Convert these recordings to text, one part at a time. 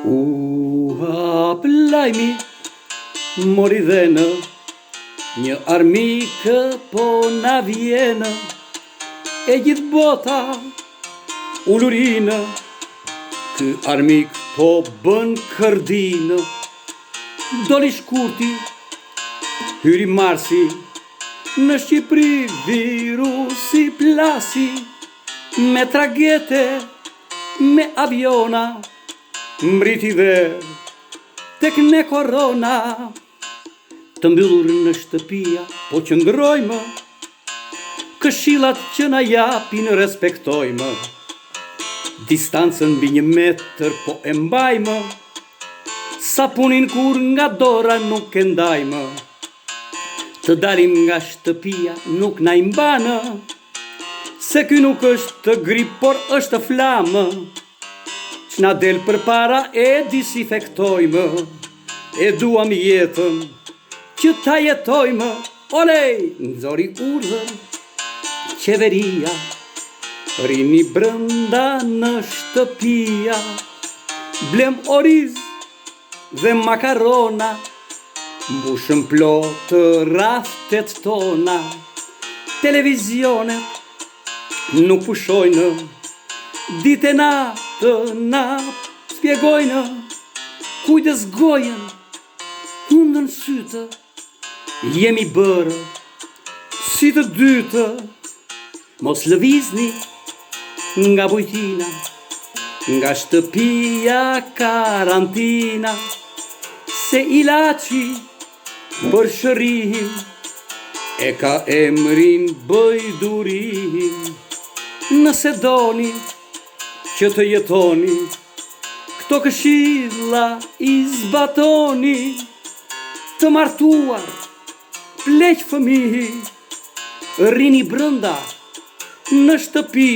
U aplajmi mori dhenë, një armikë po na vjenë, e gjithë bota ulurinë, ky armik po bën kërdinë. Doli shkurti, hyri Marsi, në Shqipëri virusi plasi, me tragete, me aviona, mbriti dhe tek ne korona. Të mbyllur në shtëpia, po qëndrojmë, këshillat që na japin respektojmë, distancën mbi 1 metër po e mbajmë, sapunin kur nga dora nuk e ndajmë, të dalim nga shtëpia nuk na i mbanë, se ky nuk është grip por është flamë, ç'na del përpara e disinfektojmë, e duam jetën që ta jetojmë. Olej, nxori urdhër qeveria, rini brënda në shtëpia, blem oriz dhe makarona, mbushëm plot raftet tona, televizionet nuk pushojnë, ditë e natë na spjegojnë, kujdes gojen, hundën sytë, jemi bërë si të dytë, mos lëvizni nga bujtina, nga shtëpia karantina, se ilaçi për shërim e ka emrin bëjdurim. Nëse doni që të jetoni, këto këshilla i zbatoni, të martuar, pleq fëmijë, rini brënda në shtëpi.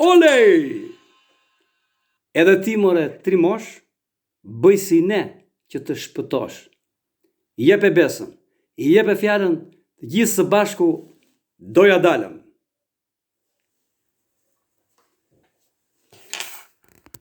Olej! Edhe ti more trimosh, bëj si ne që të shpëtosh. Jepe besën, jepe fjalën, të gjithë së bashku doja dalëm.